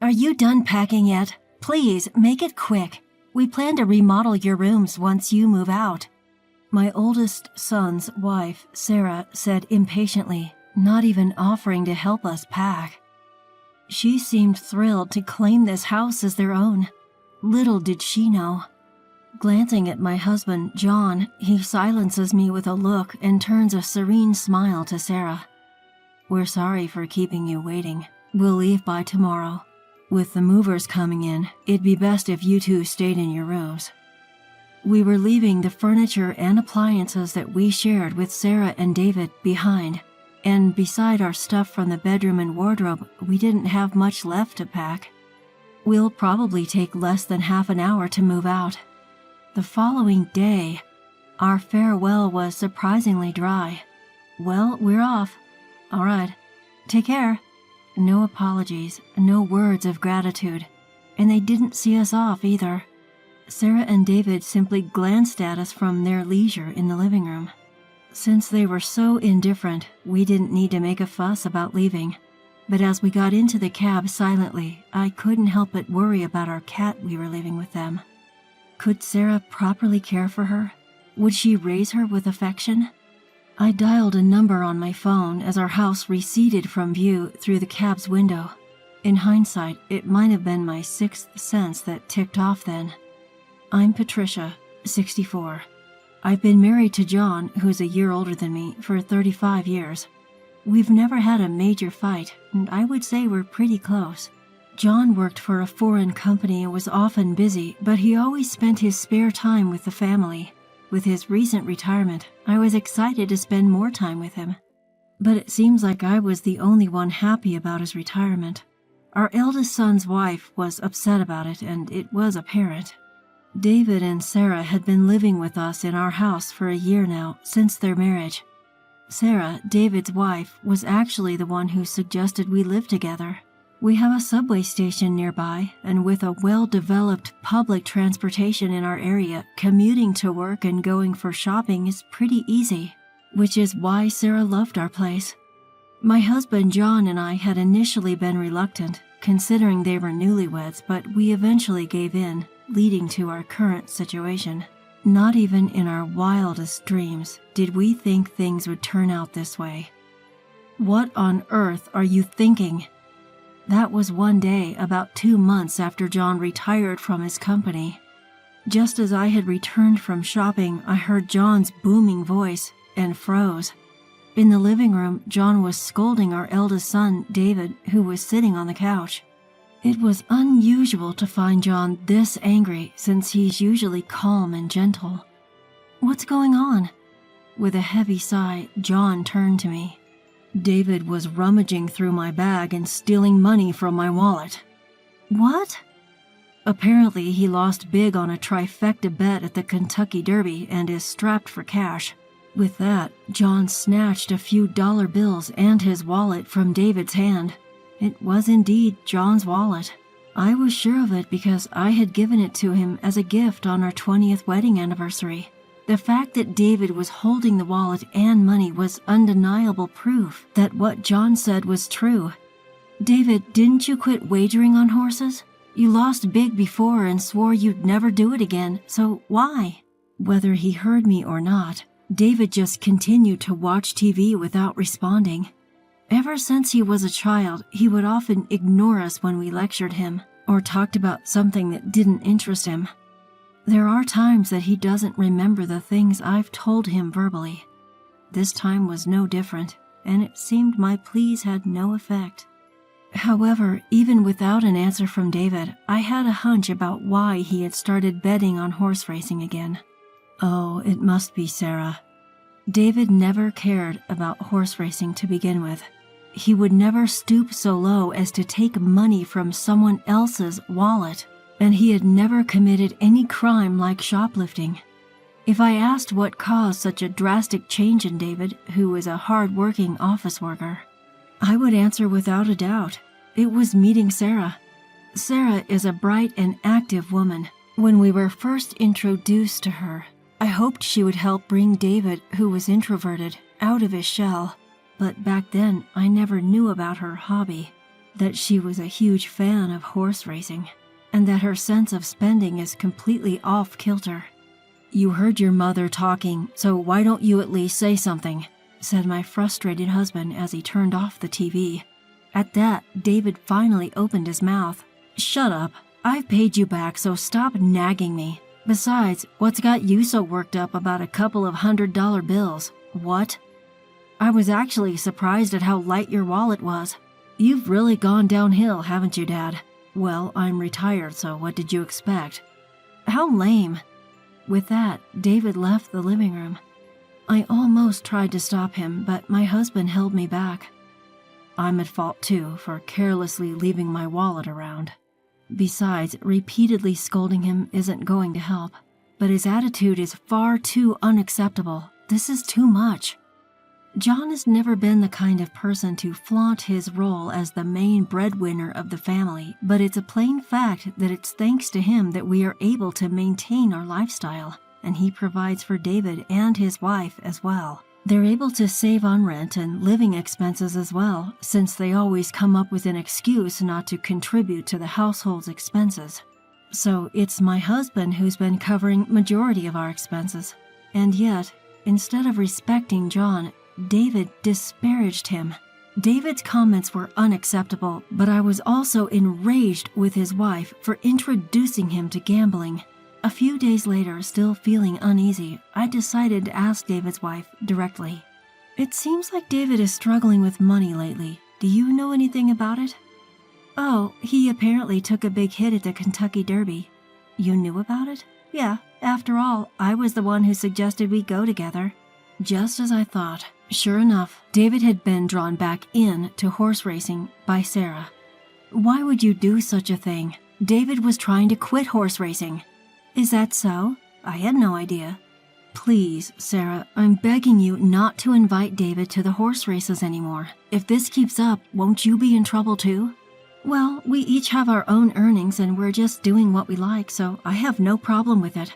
Are you done packing yet? Please, make it quick. We plan to remodel your rooms once you move out." My oldest son's wife, Sarah, said impatiently, not even offering to help us pack. She seemed thrilled to claim this house as their own. Little did she know. Glancing at my husband, John, he silences me with a look and turns a serene smile to Sarah. "We're sorry for keeping you waiting. We'll leave by tomorrow. With the movers coming in, it'd be best if you two stayed in your rooms." We were leaving the furniture and appliances that we shared with Sarah and David behind, and beside our stuff from the bedroom and wardrobe, we didn't have much left to pack. We'll probably take less than half an hour to move out. The following day, our farewell was surprisingly dry. "Well, we're off." "All right. Take care." No apologies, no words of gratitude, and they didn't see us off either. Sarah and David simply glanced at us from their leisure in the living room. Since they were so indifferent, we didn't need to make a fuss about leaving. But as we got into the cab silently, I couldn't help but worry about our cat we were leaving with them. Could Sarah properly care for her? Would she raise her with affection? I dialed a number on my phone as our house receded from view through the cab's window. In hindsight, it might have been my sixth sense that ticked off then. "I'm Patricia, 64. I've been married to John, who's a year older than me, for 35 years. We've never had a major fight, and I would say we're pretty close. John worked for a foreign company and was often busy, but he always spent his spare time with the family. With his recent retirement, I was excited to spend more time with him. But it seems like I was the only one happy about his retirement. Our eldest son's wife was upset about it, and it was apparent. David and Sarah had been living with us in our house for a year now, since their marriage. Sarah, David's wife, was actually the one who suggested we live together. We have a subway station nearby, and with a well-developed public transportation in our area, commuting to work and going for shopping is pretty easy, which is why Sarah loved our place. My husband John and I had initially been reluctant, considering they were newlyweds, but we eventually gave in, leading to our current situation. Not even in our wildest dreams did we think things would turn out this way. "What on earth are you thinking?" That was one day about 2 months after John retired from his company. Just as I had returned from shopping, I heard John's booming voice and froze. In the living room, John was scolding our eldest son, David, who was sitting on the couch. It was unusual to find John this angry since he's usually calm and gentle. "What's going on?" With a heavy sigh, John turned to me. "David was rummaging through my bag and stealing money from my wallet." "What?" "Apparently he lost big on a trifecta bet at the Kentucky Derby and is strapped for cash." With that, John snatched a few dollar bills and his wallet from David's hand. It was indeed John's wallet. I was sure of it because I had given it to him as a gift on our 20th wedding anniversary. The fact that David was holding the wallet and money was undeniable proof that what John said was true. "David, didn't you quit wagering on horses? You lost big before and swore you'd never do it again, so why?" Whether he heard me or not, David just continued to watch TV without responding. Ever since he was a child, he would often ignore us when we lectured him or talked about something that didn't interest him. There are times that he doesn't remember the things I've told him verbally. This time was no different, and it seemed my pleas had no effect. However, even without an answer from David, I had a hunch about why he had started betting on horse racing again. Oh, it must be Sarah. David never cared about horse racing to begin with. He would never stoop so low as to take money from someone else's wallet, and he had never committed any crime like shoplifting. If I asked what caused such a drastic change in David, who was a hard-working office worker, I would answer without a doubt. It was meeting Sarah. Sarah is a bright and active woman. When we were first introduced to her, I hoped she would help bring David, who was introverted, out of his shell. But back then, I never knew about her hobby. that she was a huge fan of horse racing, and that her sense of spending is completely off kilter. "You heard your mother talking, so why don't you at least say something?" said my frustrated husband as he turned off the TV. At that, David finally opened his mouth. "Shut up. I've paid you back, so stop nagging me. Besides, what's got you so worked up about a couple of $100 bills? What?" I was actually surprised at how light your wallet was. "You've really gone downhill, haven't you, Dad?" "Well, I'm retired, so what did you expect?" "How lame." With that, David left the living room. I almost tried to stop him, but my husband held me back. I'm at fault too for carelessly leaving my wallet around. Besides, repeatedly scolding him isn't going to help. But his attitude is far too unacceptable. This is too much. John has never been the kind of person to flaunt his role as the main breadwinner of the family, but it's a plain fact that it's thanks to him that we are able to maintain our lifestyle, and he provides for David and his wife as well. They're able to save on rent and living expenses as well, since they always come up with an excuse not to contribute to the household's expenses. So it's my husband who's been covering majority of our expenses. And yet, instead of respecting John, David disparaged him. David's comments were unacceptable, but I was also enraged with his wife for introducing him to gambling. A few days later, still feeling uneasy, I decided to ask David's wife directly. "It seems like David is struggling with money lately. Do you know anything about it?" "Oh, he apparently took a big hit at the Kentucky Derby." "You knew about it?" "Yeah, after all, I was the one who suggested we go together." Just as I thought. Sure enough, David had been drawn back in to horse racing by Sarah. Why would you do such a thing? David was trying to quit horse racing. Is that so? I had no idea. Please, Sarah, I'm begging you not to invite David to the horse races anymore. If this keeps up, won't you be in trouble too? Well, we each have our own earnings and we're just doing what we like, so I have no problem with it.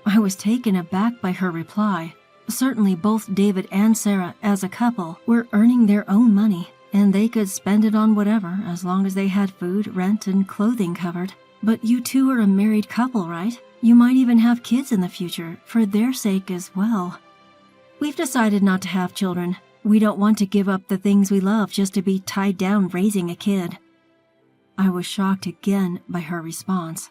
I was taken aback by her reply. Certainly both David and Sarah, as a couple, were earning their own money, and they could spend it on whatever as long as they had food, rent, and clothing covered. But you two are a married couple, right? You might even have kids in the future, for their sake as well. We've decided not to have children. We don't want to give up the things we love just to be tied down raising a kid. I was shocked again by her response.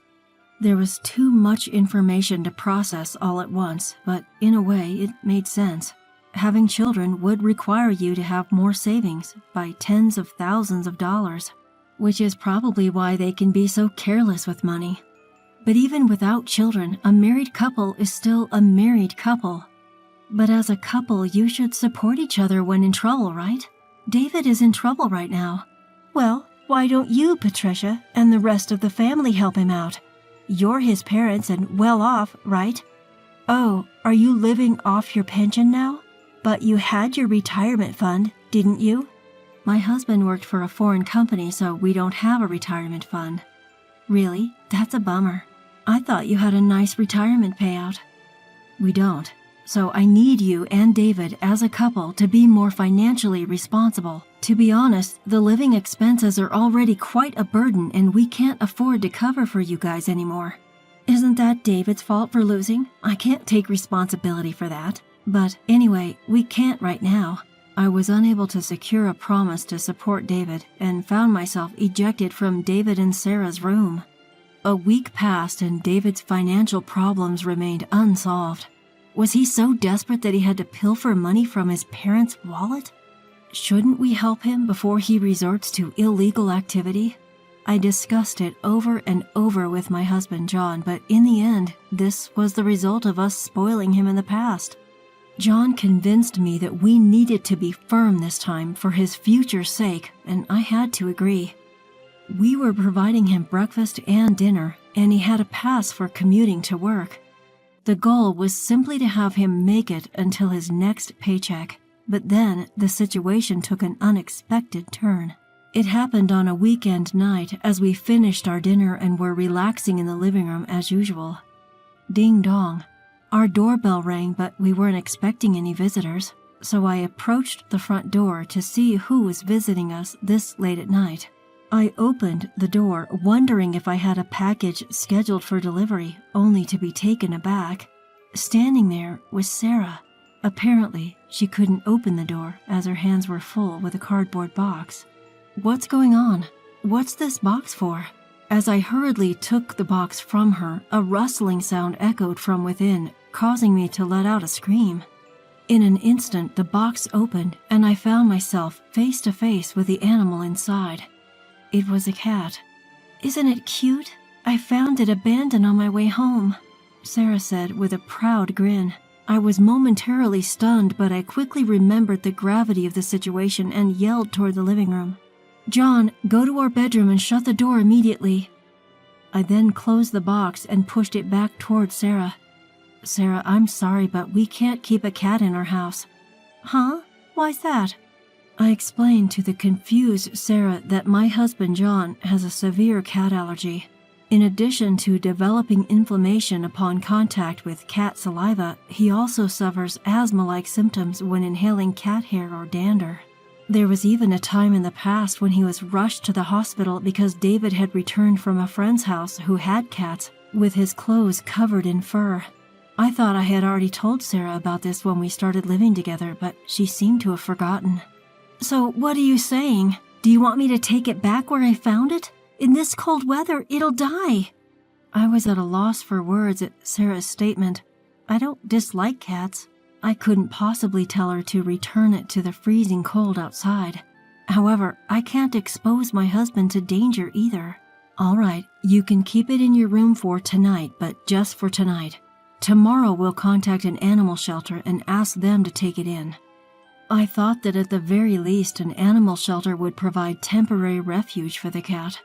There was too much information to process all at once, but in a way it made sense. Having children would require you to have more savings by tens of thousands of dollars, which is probably why they can be so careless with money. But even without children, a married couple is still a married couple. But as a couple, you should support each other when in trouble, right? David is in trouble right now. Well, why don't you, Patricia, and the rest of the family help him out? You're his parents and well off, right? Oh, are you living off your pension now? But you had your retirement fund, didn't you? My husband worked for a foreign company, so we don't have a retirement fund. Really? That's a bummer. I thought you had a nice retirement payout. We don't. So I need you and David as a couple to be more financially responsible. To be honest, the living expenses are already quite a burden and we can't afford to cover for you guys anymore. Isn't that David's fault for losing? I can't take responsibility for that. But anyway, we can't right now. I was unable to secure a promise to support David and found myself ejected from David and Sarah's room. A week passed and David's financial problems remained unsolved. Was he so desperate that he had to pilfer money from his parents' wallet? Shouldn't we help him before he resorts to illegal activity? I discussed it over and over with my husband, John, but in the end, this was the result of us spoiling him in the past. John convinced me that we needed to be firm this time for his future's sake, and I had to agree. We were providing him breakfast and dinner, and he had a pass for commuting to work. The goal was simply to have him make it until his next paycheck, but then the situation took an unexpected turn. It happened on a weekend night as we finished our dinner and were relaxing in the living room as usual. Ding dong. Our doorbell rang, but we weren't expecting any visitors, so I approached the front door to see who was visiting us this late at night. I opened the door, wondering if I had a package scheduled for delivery, only to be taken aback. Standing there was Sarah. Apparently, she couldn't open the door as her hands were full with a cardboard box. "What's going on? What's this box for?" As I hurriedly took the box from her, a rustling sound echoed from within, causing me to let out a scream. In an instant, the box opened, and I found myself face to face with the animal inside. It was a cat. "Isn't it cute? I found it abandoned on my way home," Sarah said with a proud grin. I was momentarily stunned, but I quickly remembered the gravity of the situation and yelled toward the living room. "John, go to our bedroom and shut the door immediately." I then closed the box and pushed it back toward Sarah. "Sarah, I'm sorry, but we can't keep a cat in our house." "Huh? Why's that?" I explained to the confused Sarah that my husband John has a severe cat allergy. In addition to developing inflammation upon contact with cat saliva, he also suffers asthma-like symptoms when inhaling cat hair or dander. There was even a time in the past when he was rushed to the hospital because David had returned from a friend's house who had cats, with his clothes covered in fur. I thought I had already told Sarah about this when we started living together, but she seemed to have forgotten. "So what are you saying? Do you want me to take it back where I found it? In this cold weather, it'll die." I was at a loss for words at Sarah's statement. I don't dislike cats. I couldn't possibly tell her to return it to the freezing cold outside. However, I can't expose my husband to danger either. "All right, you can keep it in your room for tonight, but just for tonight. Tomorrow we'll contact an animal shelter and ask them to take it in." I thought that at the very least an animal shelter would provide temporary refuge for the cat.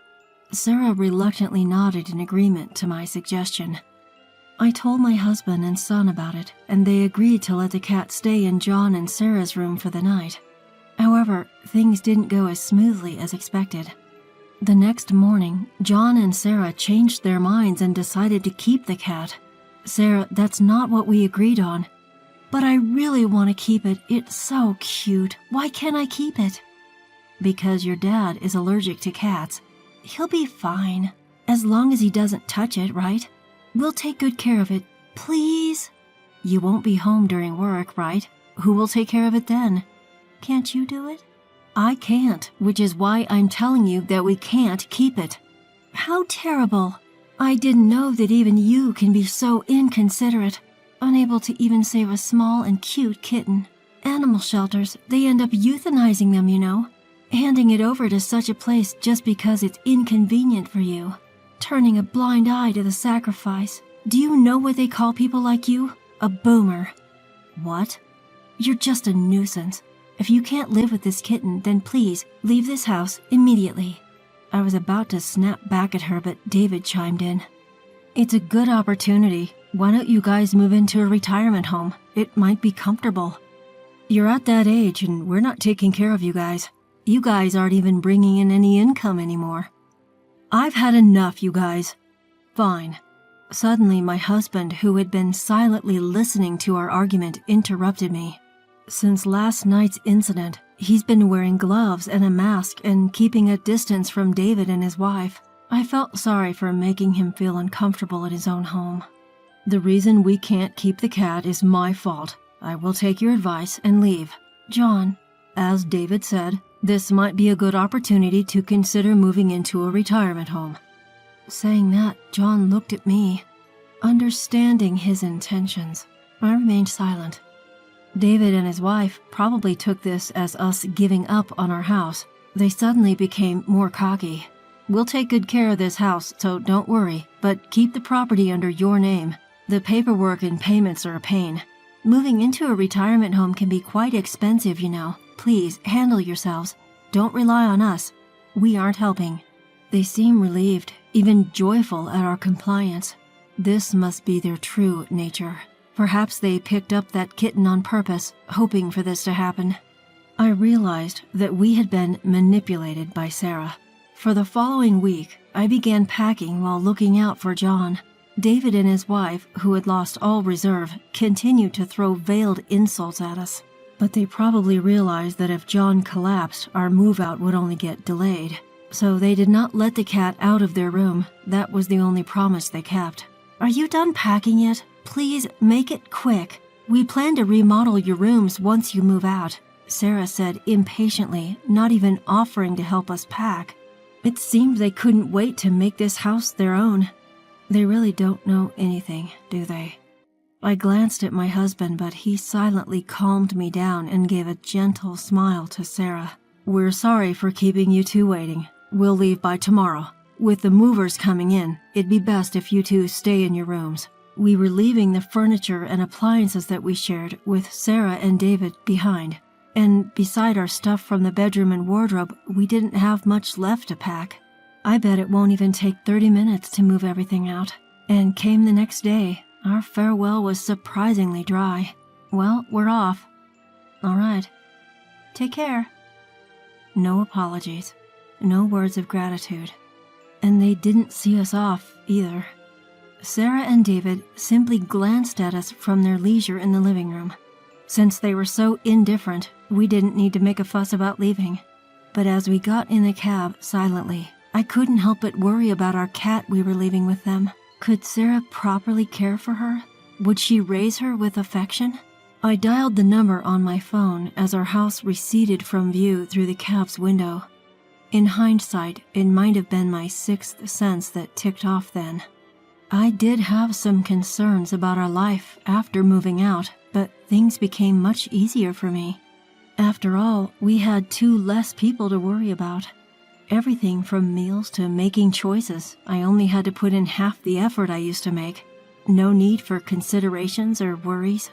Sarah reluctantly nodded in agreement to my suggestion. I told my husband and son about it, and they agreed to let the cat stay in John and Sarah's room for the night. However, things didn't go as smoothly as expected. The next morning, John and Sarah changed their minds and decided to keep the cat. "Sarah, that's not what we agreed on." "But I really want to keep it. It's so cute. Why can't I keep it?" "Because your dad is allergic to cats. He'll be fine, as long as he doesn't touch it, right? We'll take good care of it. Please?" "You won't be home during work, right? Who will take care of it then?" "Can't you do it?" "I can't, which is why I'm telling you that we can't keep it." "How terrible. I didn't know that even you can be so inconsiderate, unable to even save a small and cute kitten. Animal shelters, they end up euthanizing them, you know. Handing it over to such a place just because it's inconvenient for you. Turning a blind eye to the sacrifice. Do you know what they call people like you? A boomer." "What?" "You're just a nuisance. If you can't live with this kitten, then please leave this house immediately." I was about to snap back at her, but David chimed in. "It's a good opportunity. Why don't you guys move into a retirement home? It might be comfortable. You're at that age and we're not taking care of you guys. You guys aren't even bringing in any income anymore." "I've had enough, you guys." "Fine." Suddenly, my husband, who had been silently listening to our argument, interrupted me. Since last night's incident, he's been wearing gloves and a mask and keeping a distance from David and his wife. I felt sorry for making him feel uncomfortable at his own home. "The reason we can't keep the cat is my fault. I will take your advice and leave." "John," as David said, "this might be a good opportunity to consider moving into a retirement home." Saying that, John looked at me. Understanding his intentions, I remained silent. David and his wife probably took this as us giving up on our house. They suddenly became more cocky. "We'll take good care of this house, so don't worry, but keep the property under your name. The paperwork and payments are a pain. Moving into a retirement home can be quite expensive, you know. Please handle yourselves. Don't rely on us. We aren't helping." They seem relieved, even joyful at our compliance. This must be their true nature. Perhaps they picked up that kitten on purpose, hoping for this to happen. I realized that we had been manipulated by Sarah. For the following week, I began packing while looking out for John. David and his wife, who had lost all reserve, continued to throw veiled insults at us. But they probably realized that if John collapsed, our move-out would only get delayed. So they did not let the cat out of their room. That was the only promise they kept. Are you done packing yet? Please make it quick. We plan to remodel your rooms once you move out, Sarah said impatiently, not even offering to help us pack. It seemed they couldn't wait to make this house their own. They really don't know anything, do they? I glanced at my husband, but he silently calmed me down and gave a gentle smile to Sarah. We're sorry for keeping you two waiting. We'll leave by tomorrow. With the movers coming in, it'd be best if you two stay in your rooms. We were leaving the furniture and appliances that we shared with Sarah and David behind. And beside our stuff from the bedroom and wardrobe, we didn't have much left to pack. I bet it won't even take 30 minutes to move everything out. And came the next day. Our farewell was surprisingly dry. Well, we're off. All right. Take care. No apologies. No words of gratitude. And they didn't see us off either. Sarah and David simply glanced at us from their leisure in the living room. Since they were so indifferent, we didn't need to make a fuss about leaving. But as we got in the cab silently, I couldn't help but worry about our cat we were leaving with them. Could Sarah properly care for her? Would she raise her with affection? I dialed the number on my phone as our house receded from view through the cab's window. In hindsight, it might have been my sixth sense that ticked off then. I did have some concerns about our life after moving out, but things became much easier for me. After all, we had two less people to worry about. Everything from meals to making choices, I only had to put in half the effort I used to make. No need for considerations or worries.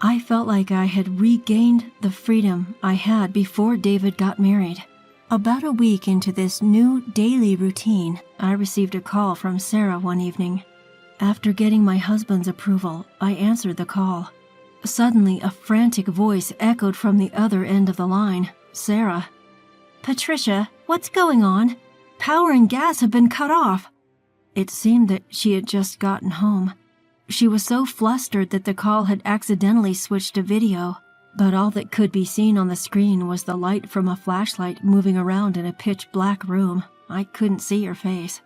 I felt like I had regained the freedom I had before David got married. About a week into this new daily routine, I received a call from Sarah one evening. After getting my husband's approval, I answered the call. Suddenly, a frantic voice echoed from the other end of the line. Sarah. Patricia, what's going on? Power and gas have been cut off. It seemed that she had just gotten home. She was so flustered that the call had accidentally switched to video. But all that could be seen on the screen was the light from a flashlight moving around in a pitch-black room. I couldn't see her face.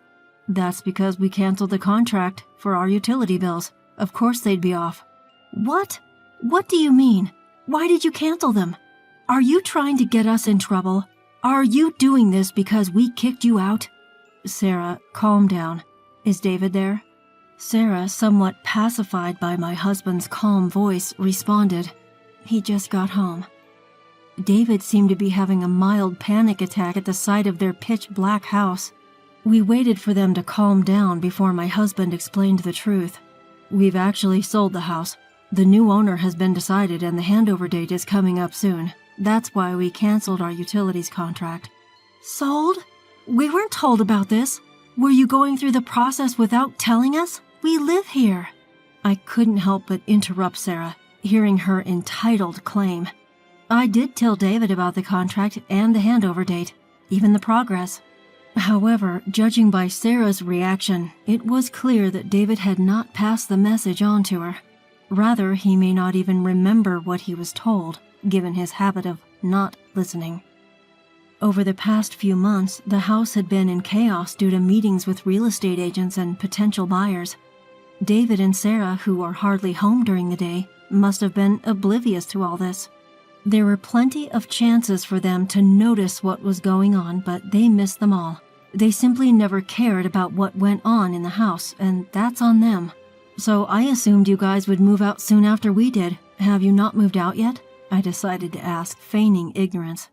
That's because we canceled the contract for our utility bills. Of course they'd be off. What? What do you mean? Why did you cancel them? Are you trying to get us in trouble? Are you doing this because we kicked you out? Sarah, calm down. Is David there? Sarah, somewhat pacified by my husband's calm voice, responded. He just got home. David seemed to be having a mild panic attack at the sight of their pitch-black house. We waited for them to calm down before my husband explained the truth. We've actually sold the house. The new owner has been decided and the handover date is coming up soon. That's why we canceled our utilities contract. Sold? We weren't told about this. Were you going through the process without telling us? We live here. I couldn't help but interrupt Sarah, hearing her entitled claim. I did tell David about the contract and the handover date, even the progress. However, judging by Sarah's reaction, it was clear that David had not passed the message on to her. Rather, he may not even remember what he was told, given his habit of not listening. Over the past few months, the house had been in chaos due to meetings with real estate agents and potential buyers. David and Sarah, who are hardly home during the day, must have been oblivious to all this. There were plenty of chances for them to notice what was going on, but they missed them all. They simply never cared about what went on in the house, and that's on them. So I assumed you guys would move out soon after we did. Have you not moved out yet? I decided to ask, feigning ignorance.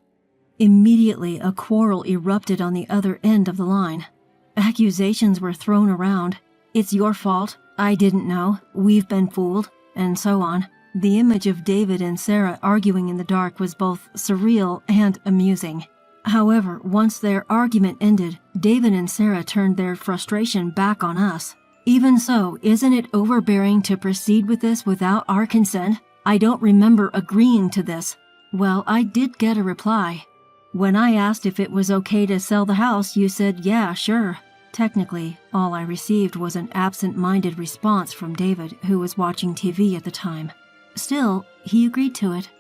Immediately, a quarrel erupted on the other end of the line. Accusations were thrown around. It's your fault. I didn't know. We've been fooled. And so on. The image of David and Sarah arguing in the dark was both surreal and amusing. However, once their argument ended, David and Sarah turned their frustration back on us. Even so, isn't it overbearing to proceed with this without our consent? I don't remember agreeing to this. Well, I did get a reply. When I asked if it was okay to sell the house, you said, yeah, sure. Technically, all I received was an absent-minded response from David, who was watching TV at the time. Still, he agreed to it.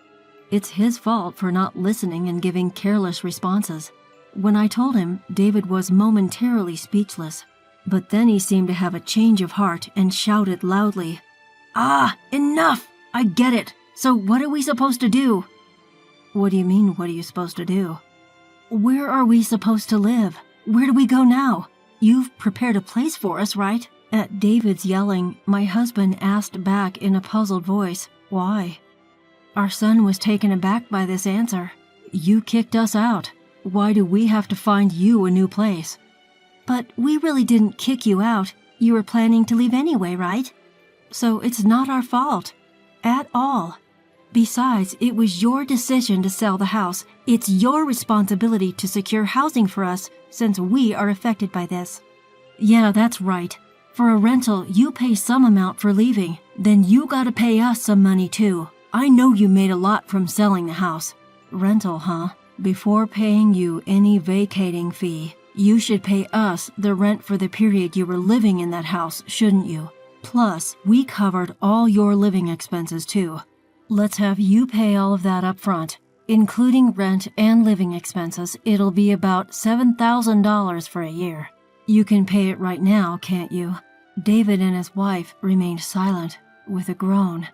It's his fault for not listening and giving careless responses. When I told him, David was momentarily speechless. But then he seemed to have a change of heart and shouted loudly, "Ah, enough! I get it. So what are we supposed to do?" "What do you mean, what are you supposed to do?" "Where are we supposed to live? Where do we go now? You've prepared a place for us, right?" At David's yelling, my husband asked back in a puzzled voice, "Why?" Our son was taken aback by this answer. "You kicked us out. Why do we have to find you a new place?" "But we really didn't kick you out. You were planning to leave anyway, right? So it's not our fault. At all. Besides, it was your decision to sell the house. It's your responsibility to secure housing for us since we are affected by this." "Yeah, that's right. For a rental, you pay some amount for leaving. Then you gotta pay us some money too. I know you made a lot from selling the house." "Rental, huh? Before paying you any vacating fee, you should pay us the rent for the period you were living in that house, shouldn't you? Plus, we covered all your living expenses too. Let's have you pay all of that up front. Including rent and living expenses, it'll be about $7,000 for a year. You can pay it right now, can't you?" David and his wife remained silent, with a groan.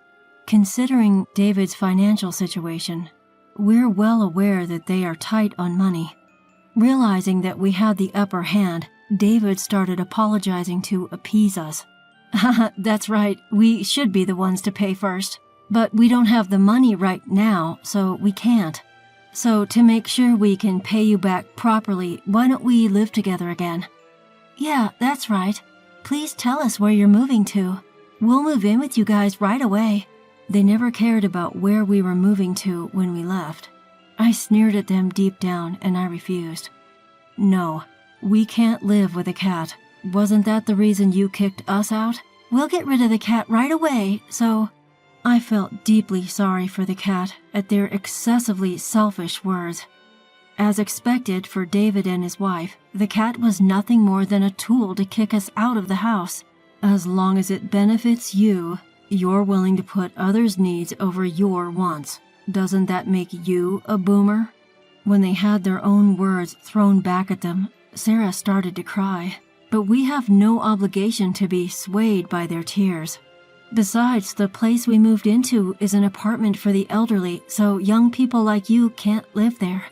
Considering David's financial situation, we're well aware that they are tight on money. Realizing that we had the upper hand, David started apologizing to appease us. "Haha, that's right, we should be the ones to pay first. But we don't have the money right now, so we can't. So to make sure we can pay you back properly, why don't we live together again?" "Yeah, that's right. Please tell us where you're moving to. We'll move in with you guys right away." They never cared about where we were moving to when we left. I sneered at them deep down and I refused. "No, we can't live with a cat. Wasn't that the reason you kicked us out? We'll get rid of the cat right away, so..." I felt deeply sorry for the cat at their excessively selfish words. As expected for David and his wife, the cat was nothing more than a tool to kick us out of the house. As long as it benefits you, you're willing to put others' needs over your wants. Doesn't that make you a boomer? When they had their own words thrown back at them, Sarah started to cry. But we have no obligation to be swayed by their tears. Besides, the place we moved into is an apartment for the elderly, so young people like you can't live there.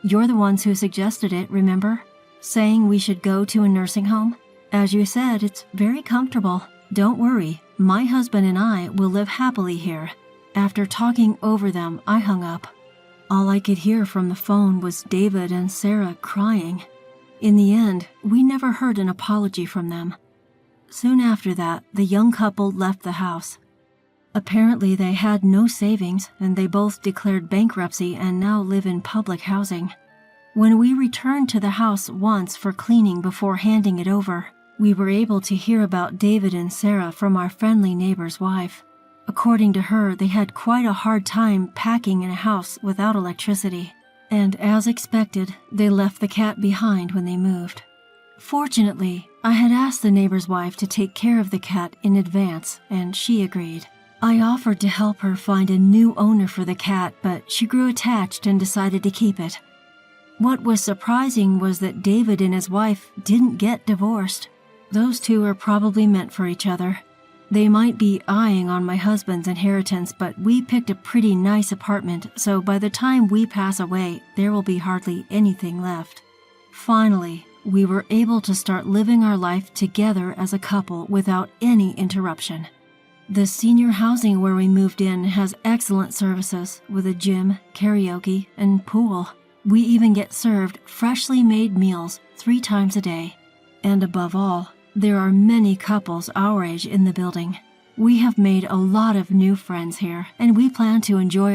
You're the ones who suggested it, remember? Saying we should go to a nursing home? As you said, it's very comfortable. Don't worry, my husband and I will live happily here. After talking over them, I hung up. All I could hear from the phone was David and Sarah crying. In the end, we never heard an apology from them. Soon after that, the young couple left the house. Apparently, they had no savings, and they both declared bankruptcy and now live in public housing. When we returned to the house once for cleaning before handing it over, we were able to hear about David and Sarah from our friendly neighbor's wife. According to her, they had quite a hard time packing in a house without electricity, and as expected, they left the cat behind when they moved. Fortunately, I had asked the neighbor's wife to take care of the cat in advance, and she agreed. I offered to help her find a new owner for the cat, but she grew attached and decided to keep it. What was surprising was that David and his wife didn't get divorced. Those two are probably meant for each other. They might be eyeing on my husband's inheritance, but we picked a pretty nice apartment, so by the time we pass away, there will be hardly anything left. Finally, we were able to start living our life together as a couple without any interruption. The senior housing where we moved in has excellent services with a gym, karaoke, and pool. We even get served freshly made meals 3 times a day. And above all, there are many couples our age in the building. We have made a lot of new friends here, and we plan to enjoy